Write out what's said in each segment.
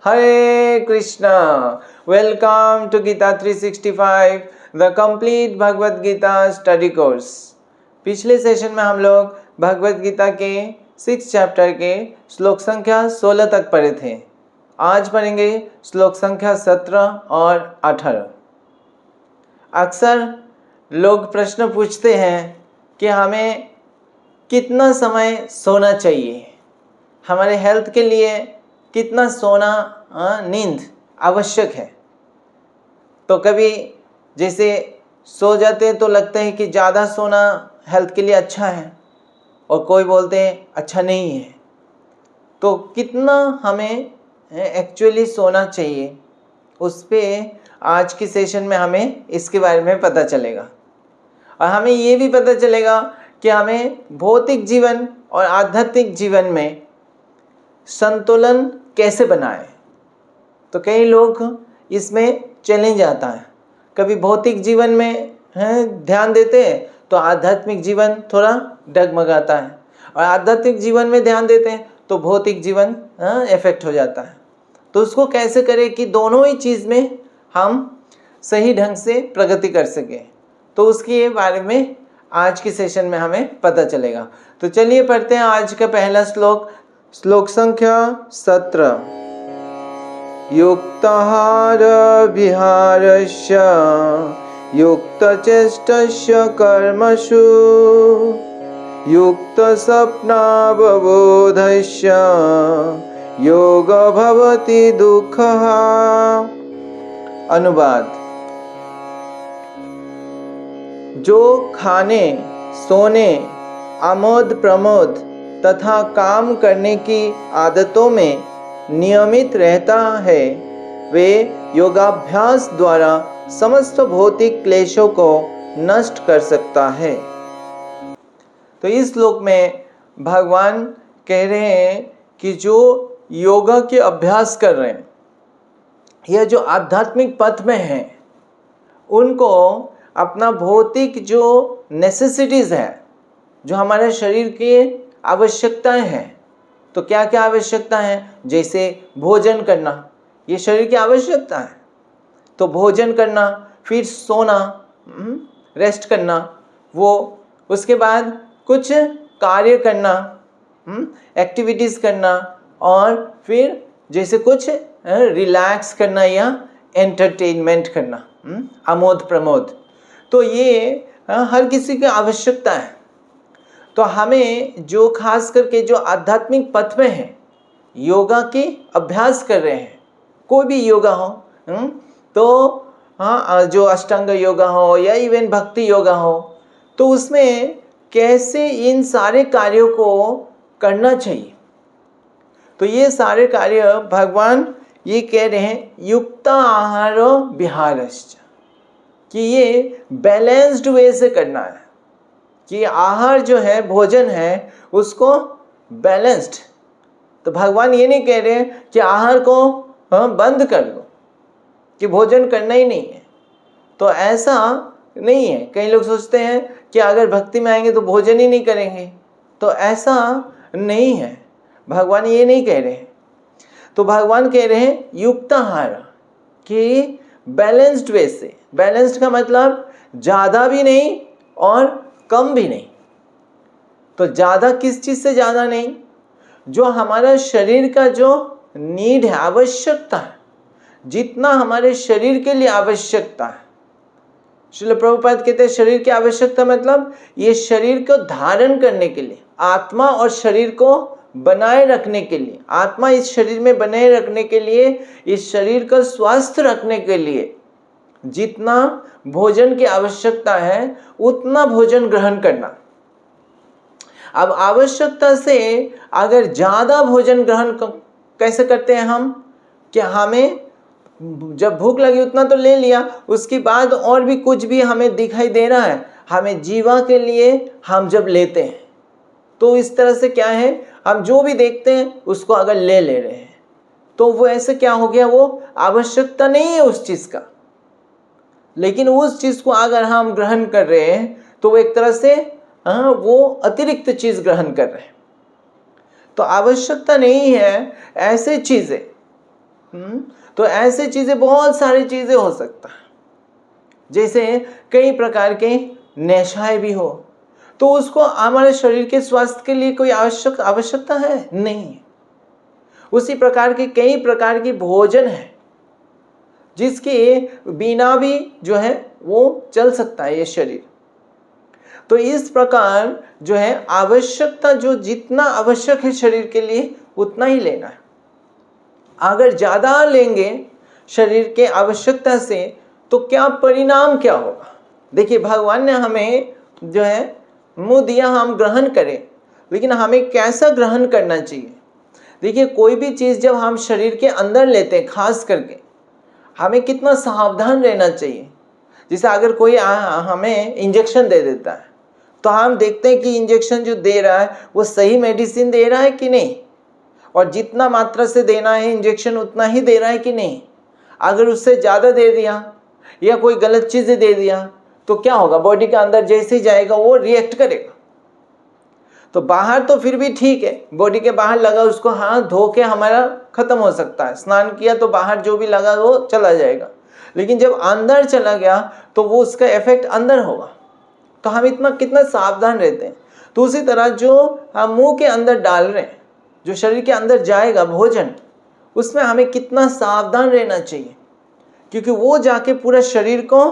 Hare Krishna. Welcome to Gita 365, the complete Bhagavad Gita study course. पिछले session में हम लोग भगवत गीता के 6 चैप्टर के श्लोक संख्या 16 तक पढ़े थे। आज पढ़ेंगे श्लोक संख्या 17 और 18। अक्सर लोग प्रश्न पूछते हैं कि हमें कितना समय सोना चाहिए, हमारे हेल्थ के लिए कितना सोना नींद आवश्यक है। तो कभी जैसे सो जाते हैं तो लगता है कि ज़्यादा सोना हेल्थ के लिए अच्छा है, और कोई बोलते हैं अच्छा नहीं है। तो कितना हमें एक्चुअली सोना चाहिए, उस पर आज की सेशन में हमें इसके बारे में पता चलेगा। और हमें ये भी पता चलेगा कि हमें भौतिक जीवन और आध्यात्मिक जीवन में संतुलन कैसे बनाएं। तो कई लोग इसमें चैलेंज आता है, कभी भौतिक जीवन में ध्यान देते हैं तो आध्यात्मिक जीवन थोड़ा डगमगाता है, और आध्यात्मिक जीवन में ध्यान देते हैं तो भौतिक जीवन इफेक्ट हो जाता है। तो उसको कैसे करें कि दोनों ही चीज़ में हम सही ढंग से प्रगति कर सकें, तो उसके बारे में आज की सेशन में हमें पता चलेगा। तो चलिए पढ़ते हैं आज का पहला श्लोक, श्लोक संख्या 17। युक्ताहार विहारस्य युक्तचेष्टस्य कर्मसु युक्तस्वप्नावबोधस्य योग भवति दुःखः। अनुवाद: जो खाने, सोने, आमोद प्रमोद तथा काम करने की आदतों में नियमित रहता है, वे योगाभ्यास द्वारा समस्त भौतिक क्लेशों को नष्ट कर सकता है। तो इस श्लोक में भगवान कह रहे हैं कि जो योगा के अभ्यास कर रहे हैं या जो आध्यात्मिक पथ में हैं, उनको अपना भौतिक जो नेसेसिटीज़ है, जो हमारे शरीर की आवश्यकताएं हैं, तो क्या क्या आवश्यकता है, जैसे भोजन करना, ये शरीर की आवश्यकता है। तो भोजन करना, फिर सोना, रेस्ट करना, वो उसके बाद कुछ कार्य करना, एक्टिविटीज़ करना, और फिर जैसे कुछ रिलैक्स करना या एंटरटेनमेंट करना, आमोद प्रमोद। तो ये हर किसी की आवश्यकता है। तो हमें जो खास करके जो आध्यात्मिक पथ में है, योगा के अभ्यास कर रहे हैं, कोई भी योगा हो, तो जो अष्टांग योगा हो या इवन भक्ति योगा हो, तो उसमें कैसे इन सारे कार्यों को करना चाहिए। तो ये सारे कार्य भगवान ये कह रहे हैं युक्त आहार विहारश्च, कि ये बैलेंस्ड वे से करना है, कि आहार जो है, भोजन है, उसको बैलेंस्ड। तो भगवान ये नहीं कह रहे कि आहार को बंद कर दो, कि भोजन करना ही नहीं है। तो ऐसा नहीं है। कई लोग सोचते हैं कि अगर भक्ति में आएंगे तो भोजन ही नहीं करेंगे, तो ऐसा नहीं है। भगवान ये नहीं कह रहे। तो भगवान कह रहे हैं युक्त आहार, कि बैलेंस्ड वे से। बैलेंस्ड का मतलब ज़्यादा भी नहीं और कम भी नहीं। तो ज़्यादा किस चीज़ से ज़्यादा नहीं, जो हमारा शरीर का जो नीड है, आवश्यकता है, जितना हमारे शरीर के लिए आवश्यकता है। श्रील प्रभुपाद कहते हैं शरीर की आवश्यकता मतलब ये शरीर को धारण करने के लिए, आत्मा और शरीर को बनाए रखने के लिए, आत्मा इस शरीर में बनाए रखने के लिए, इस शरीर को स्वस्थ रखने के लिए जितना भोजन की आवश्यकता है उतना भोजन ग्रहण करना। अब आवश्यकता से अगर ज़्यादा भोजन ग्रहण कैसे करते हैं हम, कि हमें जब भूख लगी उतना तो ले लिया, उसके बाद और भी कुछ भी हमें दिखाई दे रहा है, हमें जीवा के लिए हम जब लेते हैं, तो इस तरह से क्या है, हम जो भी देखते हैं उसको अगर ले रहे हैं, तो वो ऐसे क्या हो गया, वो आवश्यकता नहीं है उस चीज़ का। लेकिन उस चीज़ को अगर हम ग्रहण कर रहे हैं तो वो एक तरह से वो अतिरिक्त चीज़ ग्रहण कर रहे हैं। तो आवश्यकता नहीं है ऐसे चीज़ें तो ऐसे चीज़ें, बहुत सारी चीज़ें हो सकता है। जैसे कई प्रकार के नशाएं भी हो, तो उसको हमारे शरीर के स्वास्थ्य के लिए कोई आवश्यकता है नहीं। उसी प्रकार के कई प्रकार की भोजन है जिसके बिना भी जो है वो चल सकता है ये शरीर। तो इस प्रकार जो है आवश्यकता, जो जितना आवश्यक है शरीर के लिए उतना ही लेना है। अगर ज़्यादा लेंगे शरीर के आवश्यकता से तो क्या परिणाम क्या होगा? देखिए, भगवान ने हमें जो है मुंह दिया हम ग्रहण करें, लेकिन हमें कैसा ग्रहण करना चाहिए? देखिए, कोई भी चीज़ जब हम शरीर के अंदर लेते हैं, खास करके हमें कितना सावधान रहना चाहिए। जैसे अगर कोई हमें इंजेक्शन दे देता है तो हम देखते हैं कि इंजेक्शन जो दे रहा है वो सही मेडिसिन दे रहा है कि नहीं, और जितना मात्रा से देना है इंजेक्शन उतना ही दे रहा है कि नहीं। अगर उससे ज़्यादा दे दिया या कोई गलत चीज़ें दे दिया तो क्या होगा? बॉडी के अंदर जैसे ही जाएगा वो रिएक्ट करेगा। तो बाहर तो फिर भी ठीक है, बॉडी के बाहर लगा उसको हाथ धो के हमारा खत्म हो सकता है, स्नान किया तो बाहर जो भी लगा वो चला जाएगा। लेकिन जब अंदर चला गया तो वो उसका इफेक्ट अंदर होगा। तो हम कितना सावधान रहते हैं। तो उसी तरह जो हम मुंह के अंदर डाल रहे हैं, जो शरीर के अंदर जाएगा भोजन, उसमें हमें कितना सावधान रहना चाहिए, क्योंकि वो जाके पूरा शरीर को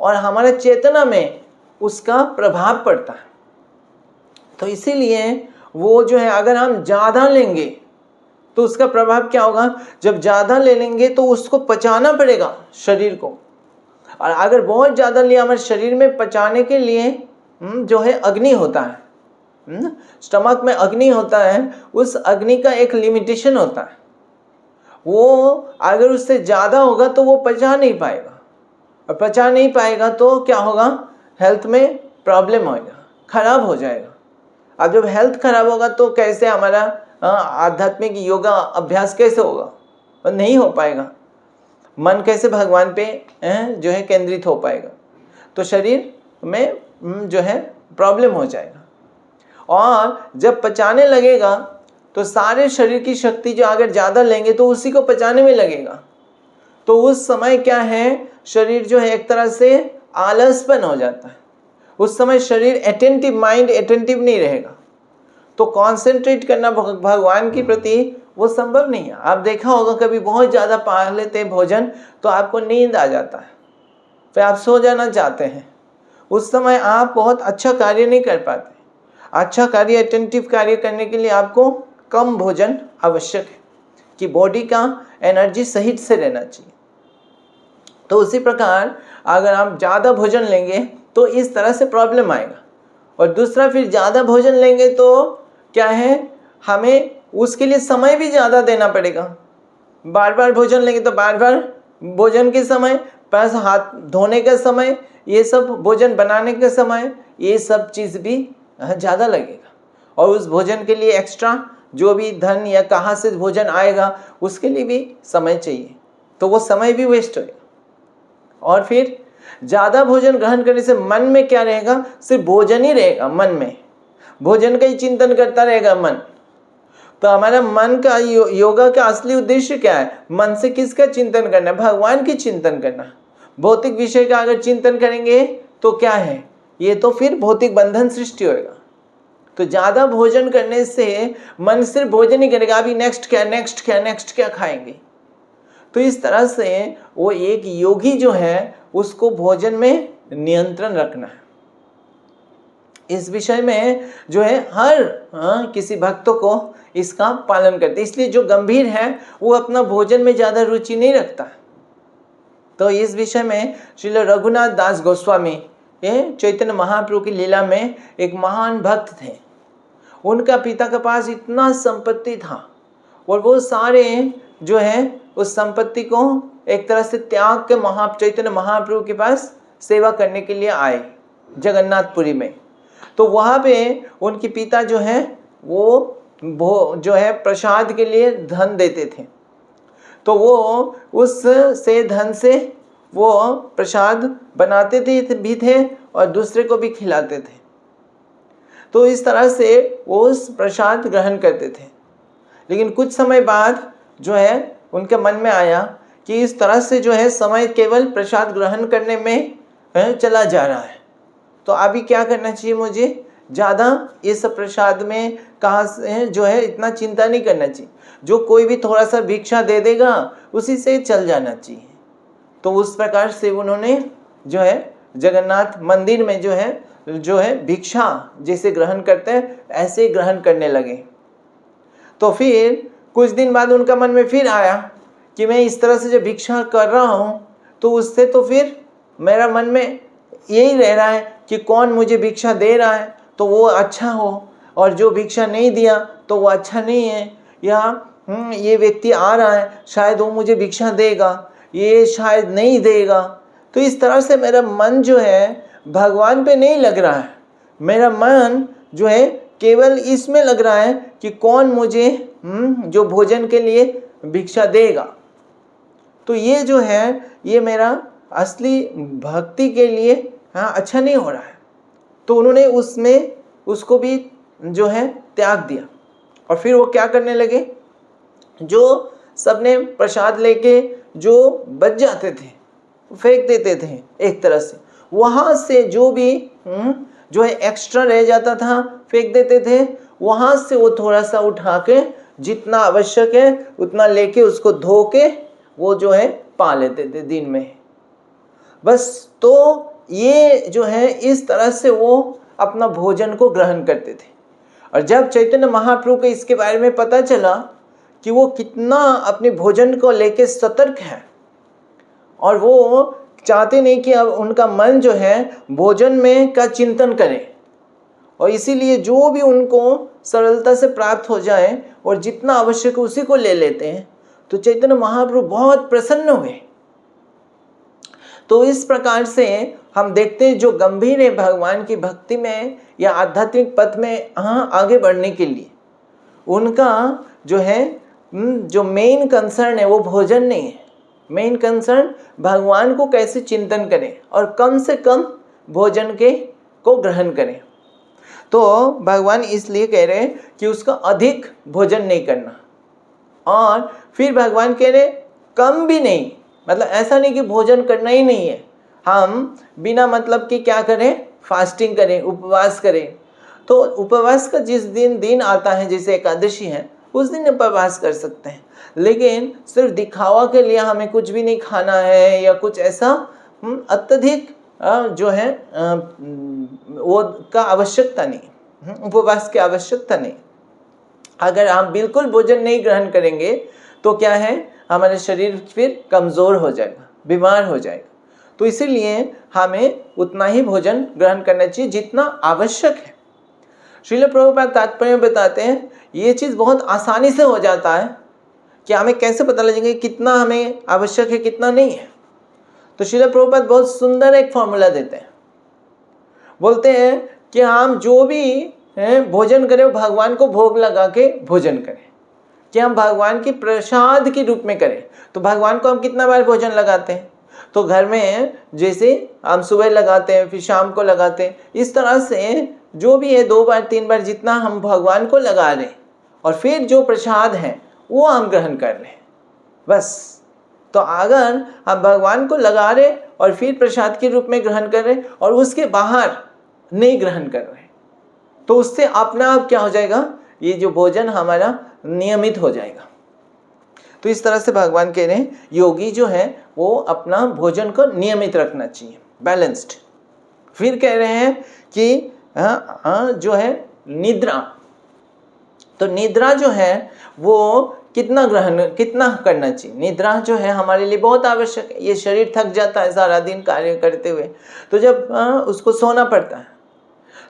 और हमारे चेतना में उसका प्रभाव पड़ता है। तो इसीलिए वो जो है अगर हम ज़्यादा लेंगे तो उसका प्रभाव क्या होगा? जब ज़्यादा ले लेंगे तो उसको पचाना पड़ेगा शरीर को, और अगर बहुत ज़्यादा लिया, हमारे शरीर में पचाने के लिए जो है अग्नि होता है, स्टमक में अग्नि होता है, उस अग्नि का एक लिमिटेशन होता है। वो अगर उससे ज़्यादा होगा तो वो पचा नहीं पाएगा, और पचा नहीं पाएगा तो क्या होगा? हेल्थ में प्रॉब्लम होगा, खराब हो जाएगा। अब जब हेल्थ खराब होगा तो कैसे हमारा आध्यात्मिक योगा अभ्यास कैसे होगा? नहीं हो पाएगा। मन कैसे भगवान पे जो है केंद्रित हो पाएगा? तो शरीर में जो है प्रॉब्लम हो जाएगा। और जब पचाने लगेगा तो सारे शरीर की शक्ति जो अगर ज़्यादा लेंगे तो उसी को पचाने में लगेगा। तो उस समय क्या है, शरीर जो है एक तरह से आलसपन हो जाता है। उस समय शरीर अटेंटिव, माइंड अटेंटिव नहीं रहेगा, तो कॉन्सेंट्रेट करना भगवान के प्रति वो संभव नहीं है। आप देखा होगा कभी बहुत ज़्यादा पा लेते भोजन तो आपको नींद आ जाता है, फिर आप सो जाना चाहते हैं। उस समय आप बहुत अच्छा कार्य नहीं कर पाते। अच्छा कार्य, अटेंटिव कार्य करने के लिए आपको कम भोजन आवश्यक है कि बॉडी का एनर्जी सही से रहना चाहिए। तो उसी प्रकार अगर हम ज़्यादा भोजन लेंगे तो इस तरह से प्रॉब्लम आएगा। और दूसरा, फिर ज़्यादा भोजन लेंगे तो क्या है, हमें उसके लिए समय भी ज़्यादा देना पड़ेगा। बार बार भोजन लेंगे तो बार बार भोजन के समय, प्लस हाथ धोने का समय, ये सब भोजन बनाने का समय, ये सब चीज़ भी ज़्यादा लगेगा। और उस भोजन के लिए एक्स्ट्रा जो भी धन या कहाँ से भोजन आएगा उसके लिए भी समय चाहिए, तो वो समय भी वेस्ट होगा। और फिर ज़्यादा भोजन ग्रहण करने से मन में क्या रहेगा? सिर्फ भोजन ही रहेगा, मन में भोजन का ही चिंतन करता रहेगा मन। तो हमारा मन का योगा का असली उद्देश्य क्या है? मन से किसका चिंतन करना? भगवान की चिंतन करना। भौतिक विषय का अगर चिंतन करेंगे तो क्या है, ये तो फिर भौतिक बंधन सृष्टि होगा। तो ज़्यादा भोजन करने से मन सिर्फ भोजन ही करेगा, अभी नेक्स्ट क्या, नेक्स्ट क्या, नेक्स्ट क्या खाएंगे। तो इस तरह से वो एक योगी जो है उसको भोजन में नियंत्रण रखना है। इस विषय में जो है हर किसी भक्तों को इसका पालन करते, इसलिए जो गंभीर है वो अपना भोजन में ज़्यादा रुचि नहीं रखता। तो इस विषय में श्रील रघुनाथ दास गोस्वामी, ये चैतन्य महाप्रभु की लीला में एक महान भक्त थे। उनका पिता के पास इतना संपत्ति था और वो सारे जो है उस संपत्ति को एक तरह से त्याग के चैतन्य महाप्रभु के पास सेवा करने के लिए आए जगन्नाथपुरी में। तो वहाँ पे उनके पिता जो है वो जो है प्रसाद के लिए धन देते थे, तो वो उस से धन से वो प्रसाद बनाते भी थे और दूसरे को भी खिलाते थे। तो इस तरह से वो उस प्रसाद ग्रहण करते थे। लेकिन कुछ समय बाद जो है उनके मन में आया कि इस तरह से जो है समय केवल प्रसाद ग्रहण करने में चला जा रहा है, तो अभी क्या करना चाहिए, मुझे ज़्यादा ये सब प्रसाद में कहाँ से जो है इतना चिंता नहीं करना चाहिए, जो कोई भी थोड़ा सा भिक्षा दे देगा उसी से चल जाना चाहिए। तो उस प्रकार से उन्होंने जो है जगन्नाथ मंदिर में जो है भिक्षा जैसे ग्रहण करते हैं ऐसे ग्रहण करने लगे। तो फिर कुछ दिन बाद उनका मन में फिर आया कि मैं इस तरह से जो भिक्षा कर रहा हूँ तो उससे तो फिर मेरा मन में यही रह रहा है कि कौन मुझे भिक्षा दे रहा है तो वो अच्छा हो, और जो भिक्षा नहीं दिया तो वो अच्छा नहीं है, या ये व्यक्ति आ रहा है शायद वो मुझे भिक्षा देगा, ये शायद नहीं देगा। तो इस तरह से मेरा मन जो है भगवान पे नहीं लग रहा है, मेरा मन जो है केवल इसमें लग रहा है कि कौन मुझे जो भोजन के लिए भिक्षा देगा। तो ये जो है ये मेरा असली भक्ति के लिए अच्छा नहीं हो रहा है। तो उन्होंने उसको भी जो है त्याग दिया, और फिर वो क्या करने लगे, जो सबने प्रसाद लेके जो बच जाते थे फेंक देते थे एक तरह से, वहाँ से जो भी जो है एक्स्ट्रा रह जाता था फेंक देते थे, वहाँ से वो थोड़ा सा उठा के जितना आवश्यक है उतना लेके उसको धो के वो जो है पा लेते थे दिन में बस। तो ये जो है इस तरह से वो अपना भोजन को ग्रहण करते थे। और जब चैतन्य महाप्रभु को इसके बारे में पता चला कि वो कितना अपने भोजन को लेके सतर्क है, और वो चाहते नहीं कि अब उनका मन जो है भोजन में का चिंतन करे, और इसीलिए जो भी उनको सरलता से प्राप्त हो जाए और जितना आवश्यक है उसी को ले लेते हैं, तो चैतन्य महाप्रभु बहुत प्रसन्न हुए। तो इस प्रकार से हम देखते हैं जो गंभीर है भगवान की भक्ति में या आध्यात्मिक पथ में आगे बढ़ने के लिए, उनका जो है जो मेन कंसर्न है वो भोजन नहीं है। मेन कंसर्न भगवान को कैसे चिंतन करें और कम से कम भोजन को ग्रहण करें। तो भगवान इसलिए कह रहे हैं कि उसका अधिक भोजन नहीं करना, और फिर भगवान कह रहे कम भी नहीं, मतलब ऐसा नहीं कि भोजन करना ही नहीं है, हम बिना मतलब कि क्या करें, फास्टिंग करें, उपवास करें। तो उपवास का जिस दिन आता है, जैसे एकादशी है, उस दिन उपवास कर सकते हैं, लेकिन सिर्फ दिखावा के लिए हमें कुछ भी नहीं खाना है या कुछ ऐसा अत्यधिक जो है वो का आवश्यकता नहीं, उपवास की आवश्यकता नहीं। अगर आप बिल्कुल भोजन नहीं ग्रहण करेंगे तो क्या है, हमारे शरीर फिर कमज़ोर हो जाएगा, बीमार हो जाएगा। तो इसीलिए हमें उतना ही भोजन ग्रहण करना चाहिए जितना आवश्यक है। श्रील प्रभुपाद तात्पर्य में बताते हैं ये चीज़ बहुत आसानी से हो जाता है कि हमें कैसे पता लगेगा कितना हमें आवश्यक है कितना नहीं है। तो श्रील प्रभुपाद बहुत सुंदर एक फॉर्मूला देते हैं, बोलते हैं कि हम जो भी भोजन करें वो भगवान को भोग लगा के भोजन करें, कि हम भगवान की प्रसाद के रूप में करें। तो भगवान को हम कितना बार भोजन लगाते हैं, तो घर में जैसे हम सुबह लगाते हैं फिर शाम को लगाते हैं, इस तरह से जो भी है 2 बार 3 बार जितना हम भगवान को लगा रहे, और फिर जो प्रसाद है वो हम ग्रहण कर रहे हैं बस। तो अगर हम भगवान को लगा रहे और फिर प्रसाद के रूप में ग्रहण कर रहे और उसके बाहर नहीं ग्रहण कर रहे, तो उससे अपना आप क्या हो जाएगा, ये जो भोजन हमारा नियमित हो जाएगा। तो इस तरह से भगवान कह रहे हैं योगी जो है वो अपना भोजन को नियमित रखना चाहिए, बैलेंस्ड। फिर कह रहे हैं कि जो है निद्रा, तो निद्रा जो है वो कितना करना चाहिए। निद्रा जो है हमारे लिए बहुत आवश्यक है। ये शरीर थक जाता है सारा दिन कार्य करते हुए, तो जब उसको सोना पड़ता है,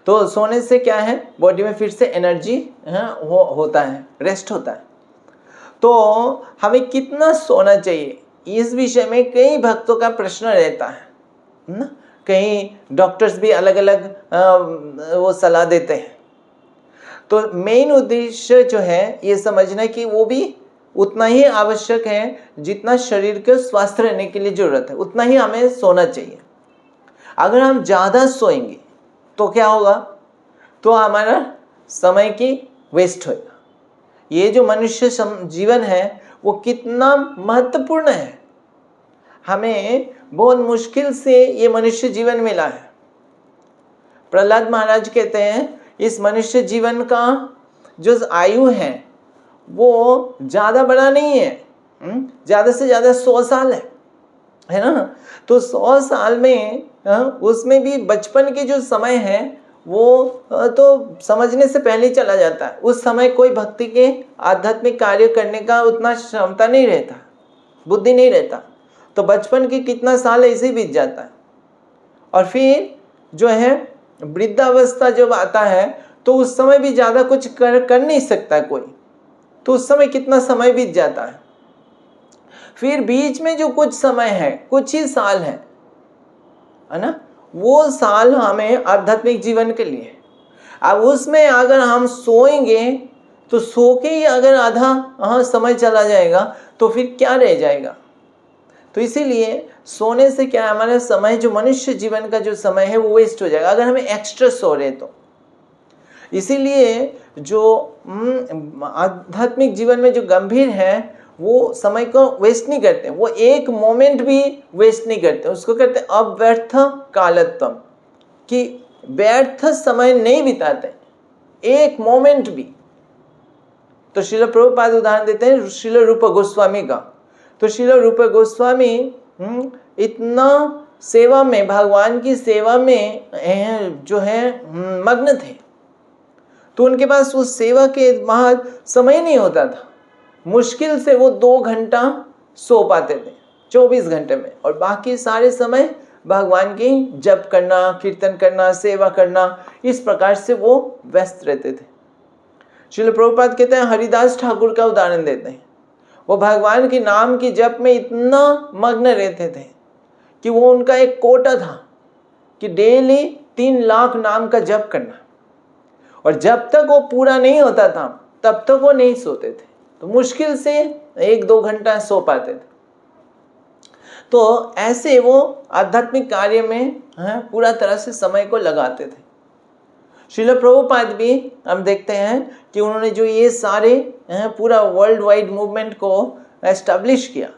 तो सोने से क्या है बॉडी में फिर से एनर्जी होता है, रेस्ट होता है। तो हमें कितना सोना चाहिए, इस विषय में कई भक्तों का प्रश्न रहता है ना। कई डॉक्टर्स भी अलग अलग वो सलाह देते हैं। तो मेन उद्देश्य जो है ये समझना कि वो भी उतना ही आवश्यक है जितना शरीर के स्वस्थ रहने के लिए ज़रूरत है, उतना ही हमें सोना चाहिए। अगर हम ज़्यादा सोएंगे तो क्या होगा, तो हमारा समय की वेस्ट होगा। ये जो मनुष्य जीवन है वो कितना महत्वपूर्ण है। हमें बहुत मुश्किल से ये मनुष्य जीवन मिला है। प्रहलाद महाराज कहते हैं इस मनुष्य जीवन का जो आयु है वो ज़्यादा बड़ा नहीं है, ज़्यादा से ज़्यादा 100 साल है ना। तो 100 साल में उसमें भी बचपन के जो समय है वो तो समझने से पहले ही चला जाता है। उस समय कोई भक्ति के आध्यात्मिक कार्य करने का उतना क्षमता नहीं रहता, बुद्धि नहीं रहता। तो बचपन के कितना साल ऐसे ही बीत जाता है। और फिर जो है वृद्धावस्था जब आता है तो उस समय भी ज़्यादा कुछ कर नहीं सकता कोई। तो उस समय कितना समय बीत जाता है। फिर बीच में जो कुछ समय है, कुछ ही साल है ना, वो साल हमें आध्यात्मिक जीवन के लिए। अब उसमें अगर हम सोएंगे तो सो के ही अगर आधा समय चला जाएगा तो फिर क्या रह जाएगा। तो इसीलिए सोने से क्या हमारा समय, जो मनुष्य जीवन का जो समय है वो वेस्ट हो जाएगा अगर हमें एक्स्ट्रा सो रहे तो। इसीलिए जो आध्यात्मिक जीवन में जो गंभीर है वो समय को वेस्ट नहीं करते, वो एक मोमेंट भी वेस्ट नहीं करते। उसको कहते हैं अव्यर्थ कालत्व, कि व्यर्थ समय नहीं बिताते एक मोमेंट भी। तो श्रील प्रभुपाद उदाहरण देते हैं श्रील रूप गोस्वामी का। तो श्रील रूप गोस्वामी इतना सेवा में, भगवान की सेवा में जो है मग्न थे। तो उनके पास उस सेवा के बाद समय नहीं होता था। मुश्किल से वो 2 घंटा सो पाते थे 24 घंटे में, और बाकी सारे समय भगवान की जप करना, कीर्तन करना, सेवा करना, इस प्रकार से वो व्यस्त रहते थे। श्रील प्रभुपाद कहते हैं हरिदास ठाकुर का उदाहरण देते हैं। वो भगवान के नाम की जप में इतना मग्न रहते थे कि वो उनका एक कोटा था कि डेली 3 लाख नाम का जप करना, और जब तक वो पूरा नहीं होता था तब तक वो नहीं सोते थे। तो मुश्किल से 1-2 घंटा सो पाते थे। तो ऐसे वो आध्यात्मिक कार्य में पूरा तरह से समय को लगाते थे। श्रील प्रभुपाद भी हम देखते हैं कि उन्होंने जो ये सारे पूरा वर्ल्ड वाइड मूवमेंट को एस्टैब्लिश किया,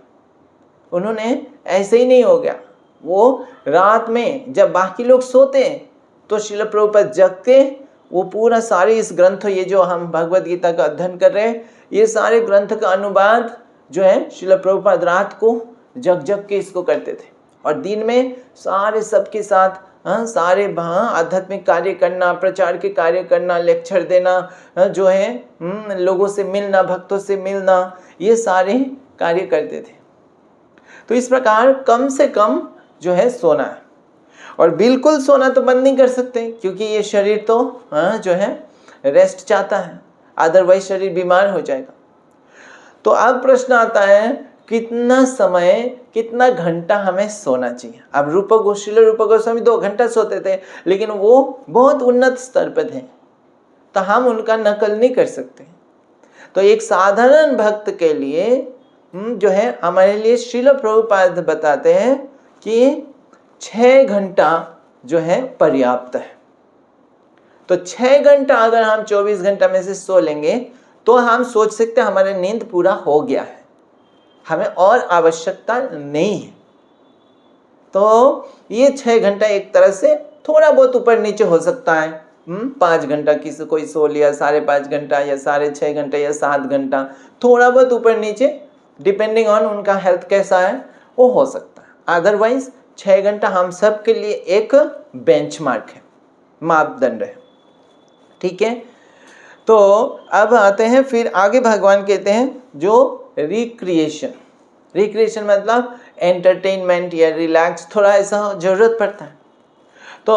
उन्होंने ऐसे ही नहीं हो गया। वो रात में जब बाकी लोग सोते तो श्रील प्रभुपाद जगते, वो पूरा सारे इस ग्रंथ, ये जो हम भगवद गीता का अध्ययन कर रहे हैं, ये सारे ग्रंथ का अनुवाद जो है श्रील प्रभुपाद रात को जग जग के इसको करते थे, और दिन में सारे सबके साथ सारे आध्यात्मिक कार्य करना, प्रचार के कार्य करना, लेक्चर देना, जो है लोगों से मिलना, भक्तों से मिलना, ये सारे कार्य करते थे। तो इस प्रकार कम से कम जो है सोना है, और बिल्कुल सोना तो बंद नहीं कर सकते क्योंकि ये शरीर तो जो है रेस्ट चाहता है, अदरवाइज शरीर बीमार हो जाएगा। तो अब प्रश्न आता है कितना समय, कितना घंटा हमें सोना चाहिए। अब श्रील रूप गोस्वामी 2 घंटा सोते थे, लेकिन वो बहुत उन्नत स्तर पर थे, तो हम उनका नकल नहीं कर सकते। तो एक साधारण भक्त के लिए जो है हमारे लिए श्रील प्रभुपाद बताते हैं कि 6 घंटा जो है पर्याप्त है। तो 6 घंटा अगर हम 24 घंटा में से सो लेंगे तो हम सोच सकते हैं हमारा नींद पूरा हो गया है, हमें और आवश्यकता नहीं है। तो ये 6 घंटा एक तरह से थोड़ा बहुत ऊपर नीचे हो सकता है। 5 घंटा किसी कोई सो लिया, 5.5 घंटा या 6.5 घंटा या 7 घंटा, थोड़ा बहुत ऊपर नीचे डिपेंडिंग ऑन उनका हेल्थ कैसा है वो हो सकता है। अदरवाइज 6 घंटा हम सब के लिए एक बेंचमार्क है, मापदंड है। ठीक है, तो अब आते हैं फिर आगे। भगवान कहते हैं जो रिक्रिएशन मतलब एंटरटेनमेंट या रिलैक्स, थोड़ा ऐसा जरूरत पड़ता है। तो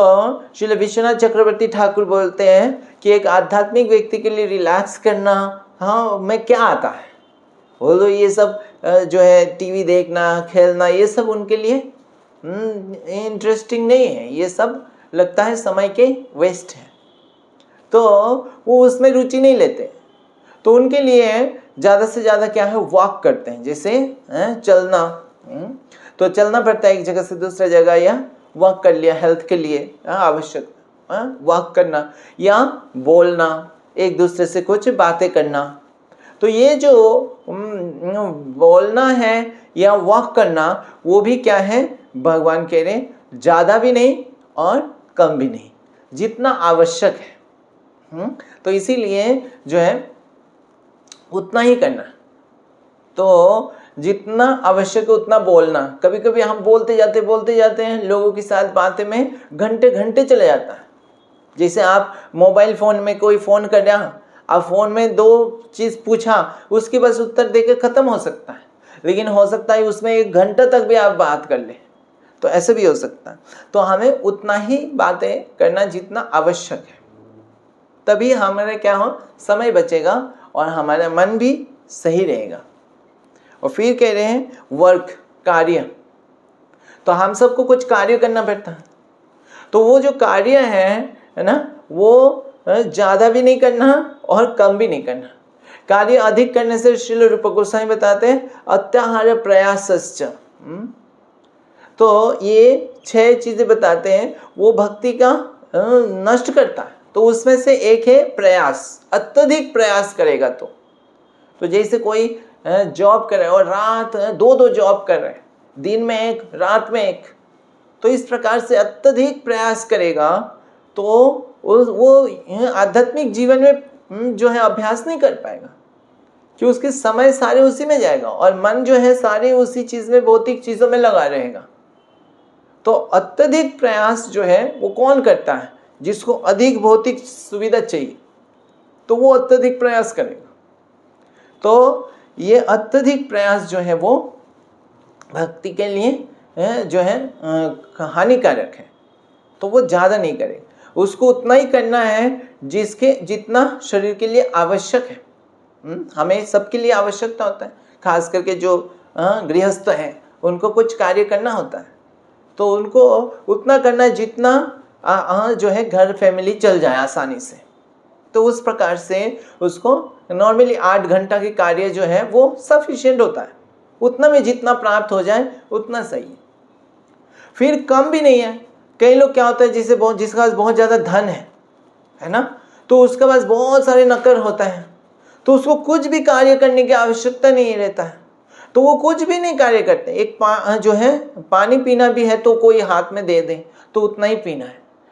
श्री विश्वनाथ चक्रवर्ती ठाकुर बोलते हैं कि एक आध्यात्मिक व्यक्ति के लिए रिलैक्स करना में क्या आता है। बोलो ये सब जो है टीवी देखना, खेलना, ये सब उनके लिए इंटरेस्टिंग नहीं है, ये सब लगता है समय के वेस्ट है, तो वो उसमें रुचि नहीं लेते। तो उनके लिए ज़्यादा से ज़्यादा क्या है, वॉक करते हैं, जैसे चलना। तो चलना पड़ता है एक जगह से दूसरा जगह, या वॉक कर लिया हेल्थ के लिए आवश्यक, वॉक करना या बोलना, एक दूसरे से कुछ बातें करना। तो ये जो बोलना है या वॉक करना, वो भी क्या है, भगवान कह रहे हैं ज़्यादा भी नहीं और कम भी नहीं, जितना आवश्यक है। तो इसीलिए जो है उतना ही करना। तो जितना आवश्यक है उतना बोलना। कभी कभी हम बोलते जाते हैं लोगों के साथ बातें में घंटे घंटे चले जाता है। जैसे आप मोबाइल फ़ोन में कोई फ़ोन कर रहा, आप फ़ोन में 2 चीज़ पूछा, उसके बस उत्तर देकर ख़त्म हो सकता है, लेकिन हो सकता है उसमें 1 घंटा तक भी आप बात कर लें, तो ऐसे भी हो सकता है। तो हमें उतना ही बातें करना जितना आवश्यक है, तभी हमारे क्या हो, समय बचेगा और हमारा मन भी सही रहेगा। और फिर कह रहे हैं वर्क, कार्य। तो हम सबको कुछ कार्य करना पड़ता है। तो वो जो कार्य है ना, वो ज़्यादा भी नहीं करना और कम भी नहीं करना। कार्य अधिक करने से श्रील रूप गोस्वामी बताते हैं अत्याहार प्रयासश्च। तो ये 6 चीज़ें बताते हैं वो भक्ति का नष्ट करता है। तो उसमें से एक है प्रयास, अत्यधिक प्रयास करेगा तो जैसे कोई जॉब कर रहे और रात 2 जॉब कर रहे हैं, दिन में एक, रात में एक, तो इस प्रकार से अत्यधिक प्रयास करेगा तो वो आध्यात्मिक जीवन में जो है अभ्यास नहीं कर पाएगा, कि उसके समय सारे उसी में जाएगा और मन जो है सारे उसी चीज़ में, भौतिक चीज़ों में लगा रहेगा। तो अत्यधिक प्रयास जो है वो कौन करता है, जिसको अधिक भौतिक सुविधा चाहिए, तो वो अत्यधिक प्रयास करेगा। तो ये अत्यधिक प्रयास जो है वो भक्ति के लिए जो है हानिकारक है। तो वो ज़्यादा नहीं करे, उसको उतना ही करना है जितना शरीर के लिए आवश्यक है। हमें सबके लिए आवश्यकता होता है, खास करके जो गृहस्थ हैं उनको कुछ कार्य करना होता है, तो उनको उतना करना है जितना जो है घर फैमिली चल जाए आसानी से। तो उस प्रकार से उसको नॉर्मली 8 घंटा के कार्य जो है वो सफिशिएंट होता है, उतना में जितना प्राप्त हो जाए उतना सही है। फिर कम भी नहीं है। कई लोग क्या होता है, जिसका पास बहुत ज़्यादा धन है ना, तो उसके पास बहुत सारे नौकर होता है, तो उसको कुछ भी कार्य करने की आवश्यकता नहीं रहता है, तो वो कुछ भी नहीं कार्य करते। एक जो है पानी पीना भी है तो कोई हाथ में दे दे तो उतना ही पीना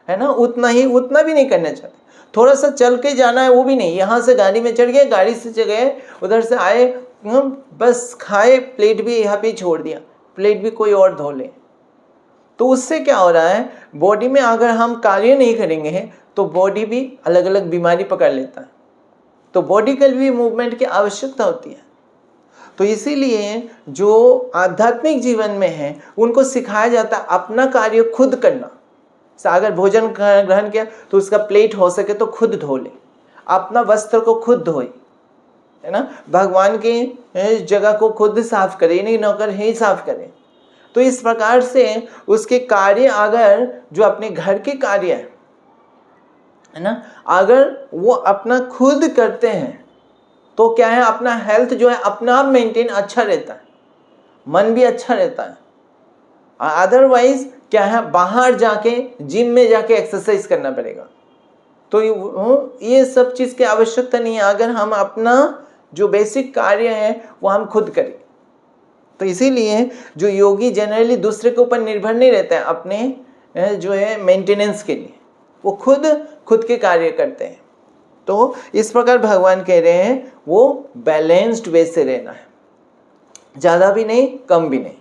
है ना, उतना भी नहीं करना चाहते। थोड़ा सा चल के जाना है वो भी नहीं, यहाँ से गाड़ी में चढ़ गए, गाड़ी से गए, उधर से आए, बस खाए, प्लेट भी यहाँ पे छोड़ दिया, प्लेट भी कोई और धो ले। तो उससे क्या हो रहा है, बॉडी में अगर हम कार्य नहीं करेंगे तो बॉडी भी अलग अलग बीमारी पकड़ लेता है। तो बॉडी के भी मूवमेंट की आवश्यकता होती है। तो इसीलिए जो आध्यात्मिक जीवन में है उनको सिखाया जाता है अपना कार्य खुद करना। अगर भोजन ग्रहण किया तो उसका प्लेट हो सके तो खुद धो ले, अपना वस्त्र को खुद धोए, है ना, भगवान की जगह को खुद साफ करे, नहीं नौकर ही साफ करे। तो इस प्रकार से उसके कार्य, अगर जो अपने घर के कार्य है ना, अगर वो अपना खुद करते हैं तो क्या है, अपना हेल्थ जो है अपना आप मेंटेन अच्छा रहता है, मन भी अच्छा रहता है। अदरवाइज क्या है, बाहर जाके जिम में जाके एक्सरसाइज करना पड़ेगा। तो ये सब चीज़ की आवश्यकता नहीं है अगर हम अपना जो बेसिक कार्य है वो हम खुद करें। तो इसीलिए जो योगी जनरली दूसरे के ऊपर निर्भर नहीं रहता है अपने जो है मेंटेनेंस के लिए, वो खुद के कार्य करते हैं। तो इस प्रकार भगवान कह रहे हैं वो बैलेंस्ड वे से रहना है, ज़्यादा भी नहीं कम भी नहीं।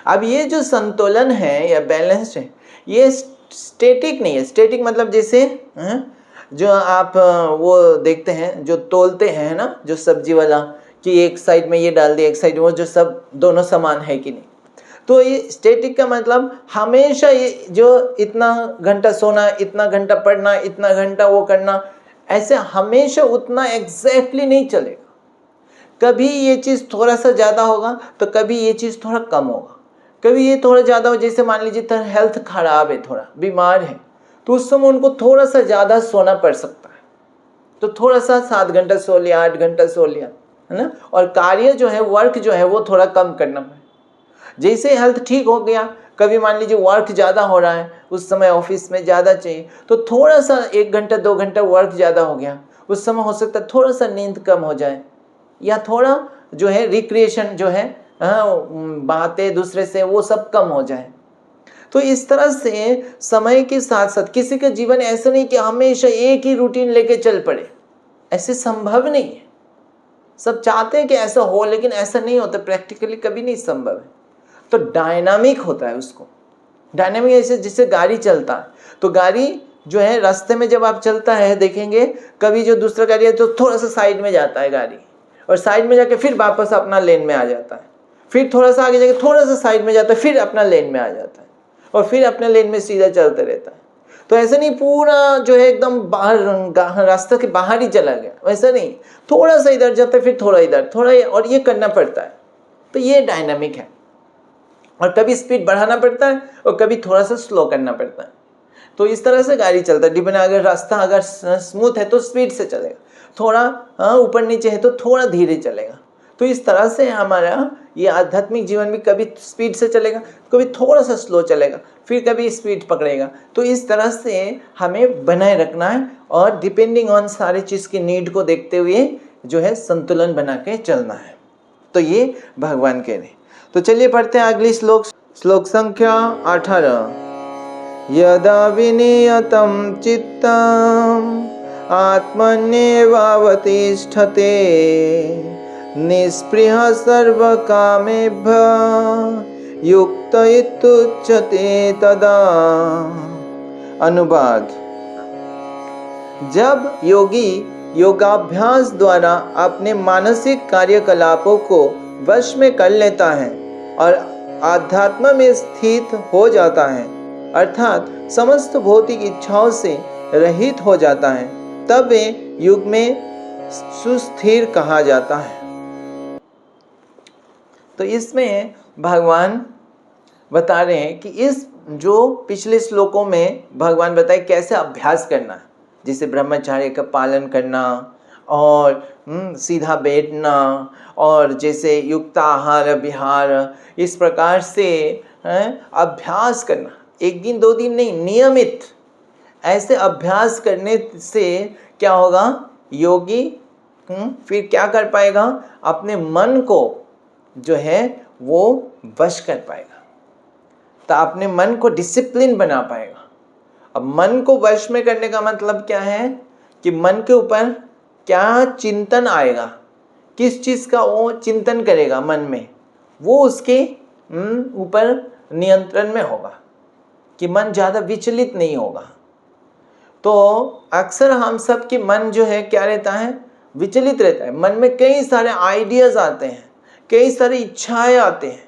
अब ये जो संतुलन है या बैलेंस्ड है, ये स्टैटिक नहीं है। स्टैटिक मतलब जैसे जो आप वो देखते हैं जो तोलते हैं ना, जो सब्जी वाला, कि एक साइड में ये डाल दिया, एक साइड वो, जो सब दोनों समान है कि नहीं। तो ये स्टैटिक का मतलब हमेशा ये जो इतना घंटा सोना, इतना घंटा पढ़ना, इतना घंटा वो करना, ऐसे हमेशा उतना एग्जैक्टली नहीं चलेगा। कभी ये चीज़ थोड़ा सा ज़्यादा होगा तो कभी ये चीज़ थोड़ा कम होगा, कभी ये थोड़ा ज़्यादा हो। जैसे मान लीजिए तो हेल्थ खराब है, थोड़ा बीमार है, तो उस समय उनको थोड़ा सा ज़्यादा सोना पड़ सकता है, तो थोड़ा सा 7 घंटा सो लिया, 8 घंटा सो लिया, है ना। और कार्य जो है, वर्क जो है वो थोड़ा कम करना पड़े। जैसे हेल्थ ठीक हो गया, कभी मान लीजिए वर्क ज़्यादा हो रहा है, उस समय ऑफिस में ज़्यादा चाहिए, तो थोड़ा सा 1 घंटा 2 घंटा वर्क ज़्यादा हो गया, उस समय हो सकता है थोड़ा सा नींद कम हो जाए, या थोड़ा जो है रिक्रिएशन जो है, बातें दूसरे से, वो सब कम हो जाए। तो इस तरह से समय के साथ साथ किसी का जीवन ऐसा नहीं कि हमेशा एक ही रूटीन लेके चल पड़े, ऐसे संभव नहीं है। सब चाहते हैं कि ऐसा हो, लेकिन ऐसा नहीं होता, प्रैक्टिकली कभी नहीं संभव है। तो डायनामिक होता है उसको। डायनामिक ऐसे जिससे गाड़ी चलता है, तो गाड़ी जो है रास्ते में जब आप चलता है देखेंगे, कभी जो दूसरा गाड़ी है तो थोड़ा सा साइड में जाता है गाड़ी, और साइड में जाके फिर वापस अपना लेन में आ जाता है, फिर थोड़ा सा आगे जाके थोड़ा सा साइड में जाता है, फिर अपना लेन में आ जाता है, और फिर अपने लेन में सीधा चलते रहता है। तो ऐसा नहीं पूरा जो है एकदम बाहर रास्ते के बाहर ही चला गया, वैसा नहीं, थोड़ा सा इधर जाता है, फिर थोड़ा इधर, थोड़ा, और ये करना पड़ता है। तो ये डायनामिक है, और कभी स्पीड बढ़ाना पड़ता है और कभी थोड़ा सा स्लो करना पड़ता है। तो इस तरह से गाड़ी चलता है, डिपेंड, अगर रास्ता अगर स्मूथ है तो स्पीड से चलेगा, थोड़ा ऊपर नीचे है तो थोड़ा धीरे चलेगा। तो इस तरह से हमारा ये आध्यात्मिक जीवन भी कभी स्पीड से चलेगा, कभी थोड़ा सा स्लो चलेगा, फिर कभी स्पीड पकड़ेगा। तो इस तरह से हमें बनाए रखना है, और डिपेंडिंग ऑन सारी चीज़ की नीड को देखते हुए जो है संतुलन बना के चलना है। तो ये भगवान कह रहे हैं। तो चलिए पढ़ते हैं अगली श्लोक, श्लोक संख्या 18। यदा विनियतं चित्तम् आत्मन्येवावतिष्ठते निःस्पृहः सर्वकामेभ्यः युक्त इत्युच्यते तदा। अनुवाद। जब योगी योगाभ्यास द्वारा अपने मानसिक कार्यकलापों को वश में कर लेता है और आध्यात्म में स्थित हो जाता है, अर्थात समस्त भौतिक इच्छाओं से रहित हो जाता है, तब वे युग में सुस्थिर कहा जाता है। तो इसमें भगवान बता रहे हैं कि इस जो पिछले श्लोकों में भगवान बताए कैसे अभ्यास करना है, जैसे ब्रह्मचर्य का पालन करना और सीधा बैठना, और जैसे युक्त आहार विहार, इस प्रकार से अभ्यास करना, एक दिन दो दिन नहीं, नियमित ऐसे अभ्यास करने से क्या होगा, योगी फिर क्या कर पाएगा, अपने मन को जो है वो वश कर पाएगा, तो अपने मन को डिसिप्लिन बना पाएगा। अब मन को वश में करने का मतलब क्या है कि मन के ऊपर क्या चिंतन आएगा, किस चीज़ का वो चिंतन करेगा मन में, वो उसके ऊपर नियंत्रण में होगा, कि मन ज़्यादा विचलित नहीं होगा। तो अक्सर हम सब की मन जो है क्या रहता है, विचलित रहता है। मन में कई सारे आइडियाज़ आते हैं, कई सारी इच्छाएं आते हैं,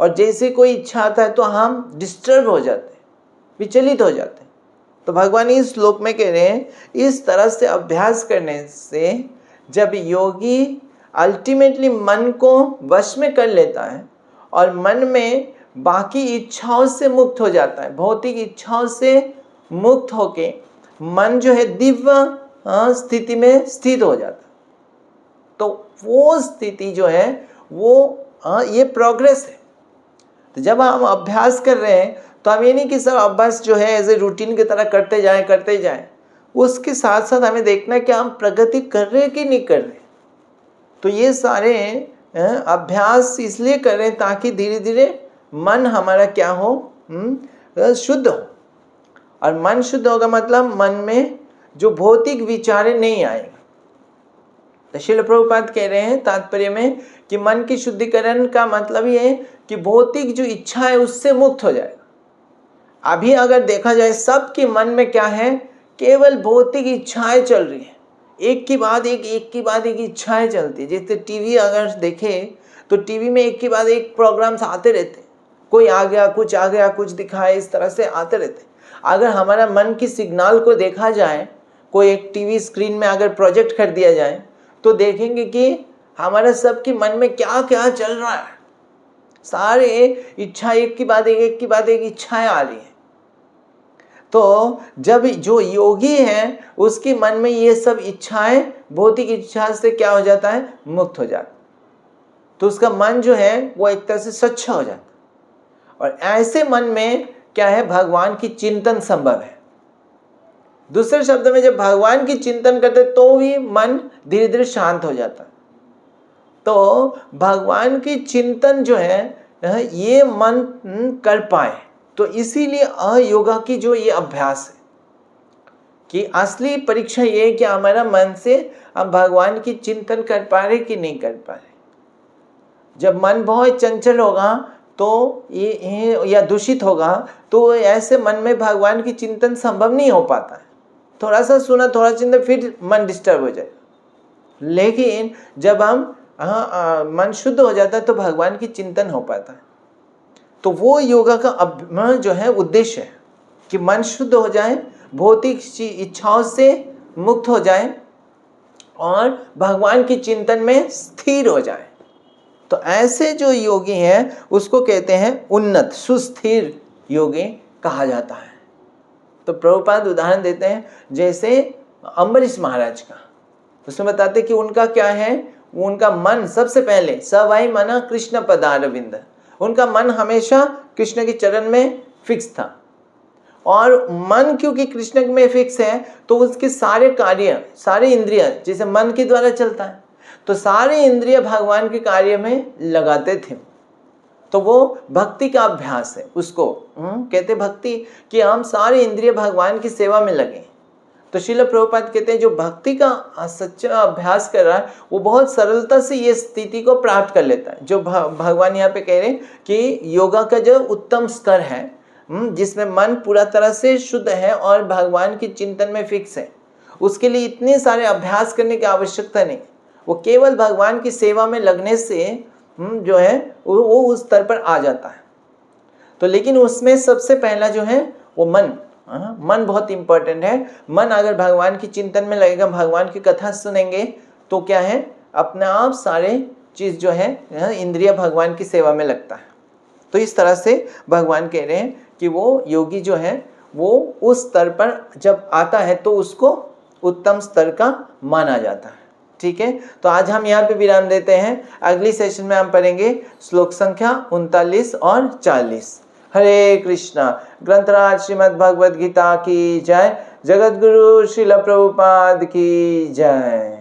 और जैसे कोई इच्छा आता है तो हम डिस्टर्ब हो जाते हैं, विचलित हो जाते हैं। तो भगवान इस श्लोक में कह रहे हैं, इस तरह से अभ्यास करने से जब योगी अल्टीमेटली मन को वश में कर लेता है और मन में बाकी इच्छाओं से मुक्त हो जाता है, भौतिक इच्छाओं से मुक्त होके मन जो है दिव्य स्थिति में स्थित हो जाता है। तो वो स्थिति जो है वो ये प्रोग्रेस है। तो जब हम अभ्यास कर रहे हैं तो हम ये नहीं कि सब अभ्यास जो है एज ए रूटीन की तरह करते जाएं, उसके साथ साथ हमें देखना है कि हम प्रगति कर रहे हैं कि नहीं कर रहे। तो ये सारे अभ्यास इसलिए कर रहे हैं ताकि धीरे धीरे मन हमारा क्या हो, शुद्ध हो। और मन शुद्ध होगा मतलब मन में जो भौतिक विचारें नहीं आएंगे। तो श्रील प्रभुपाद कह रहे हैं तात्पर्य में कि मन की शुद्धिकरण का मतलब ये है कि भौतिक जो इच्छा है उससे मुक्त हो जाएगा। अभी अगर देखा जाए सबके मन में क्या है, केवल भौतिक इच्छाएं चल रही है, एक की बाद एक इच्छाएं चलती है। जैसे टीवी अगर देखें तो टीवी में एक के बाद एक प्रोग्राम्स आते रहते, कोई आ गया कुछ दिखाए, इस तरह से आते रहते। अगर हमारा मन की सिग्नल को देखा जाए, कोई एक टीवी स्क्रीन में अगर प्रोजेक्ट कर दिया जाए तो देखेंगे कि हमारे सबके मन में क्या क्या चल रहा है। सारे इच्छा एक की बाद एक इच्छाएं आ रही हैं। तो जब जो योगी है उसके मन में ये सब इच्छाएं भौतिक इच्छा से क्या हो जाता है, मुक्त हो जाता है। तो उसका मन जो है वो एक तरह से स्वच्छ हो जाता है। और ऐसे मन में क्या है, भगवान की चिंतन संभव है। दूसरे शब्द में जब भगवान की चिंतन करते तो भी मन धीरे धीरे शांत हो जाता है। तो भगवान की चिंतन जो है ये मन कर पाए। तो इसीलिए अयोगा की जो ये अभ्यास है कि असली परीक्षा ये है कि हमारा मन से हम भगवान की चिंतन कर पा रहे कि नहीं कर पा रहे। जब मन बहुत चंचल होगा तो ये या दूषित होगा तो ऐसे मन में भगवान की चिंतन संभव नहीं हो पाता है। थोड़ा सा सुना, थोड़ा चिंतन, फिर मन डिस्टर्ब हो जाए। लेकिन जब हम मन शुद्ध हो जाता है तो भगवान की चिंतन हो पाता है। तो वो योगा का जो है उद्देश्य है कि मन शुद्ध हो जाए, भौतिक इच्छाओं से मुक्त हो जाए और भगवान की चिंतन में स्थिर हो जाए। तो ऐसे जो योगी हैं उसको कहते हैं उन्नत सुस्थिर योगी कहा जाता है। तो प्रभुपाद उदाहरण देते हैं जैसे अम्बरीश महाराज का। उसमें बताते कि उनका क्या है, उनका मन सबसे पहले सवाई मना कृष्ण पदारविंद, उनका मन हमेशा कृष्ण के चरण में फिक्स था। और मन क्योंकि कृष्ण में फिक्स है तो उसके सारे कार्य, सारे इंद्रिय जैसे मन के द्वारा चलता है तो सारे इंद्रिय भगवान के कार्य में लगाते थे। तो वो भक्ति का अभ्यास है, उसको कहते भक्ति कि हम सारे इंद्रिय भगवान की सेवा में लगे। तो श्रील प्रभुपाद कहते हैं जो भक्ति का सच्चा अभ्यास कर रहा है वो बहुत सरलता से ये स्थिति को प्राप्त कर लेता है। जो भगवान यहाँ पे कह रहे हैं कि योगा का जो उत्तम स्तर है जिसमें मन पूरा तरह से शुद्ध है और भगवान की चिंतन में फिक्स है, उसके लिए इतने सारे अभ्यास करने की आवश्यकता नहीं। वो केवल भगवान की सेवा में लगने से जो है वो उस स्तर पर आ जाता है। तो लेकिन उसमें सबसे पहला जो है वो मन बहुत इंपॉर्टेंट है। मन अगर भगवान की चिंतन में लगेगा, भगवान की कथा सुनेंगे तो क्या है अपने आप सारे चीज जो है इंद्रिय भगवान की सेवा में लगता है। तो इस तरह से भगवान कह रहे हैं कि वो योगी जो है वो उस स्तर पर जब आता है तो उसको उत्तम स्तर का माना जाता है। ठीक है, तो आज हम यहाँ पे विराम देते हैं। अगली सेशन में हम पढ़ेंगे श्लोक संख्या 39 और 40। हरे कृष्णा। ग्रंथराज श्रीमद् भगवद गीता की जय। जगत गुरु श्रील प्रभुपाद की जय।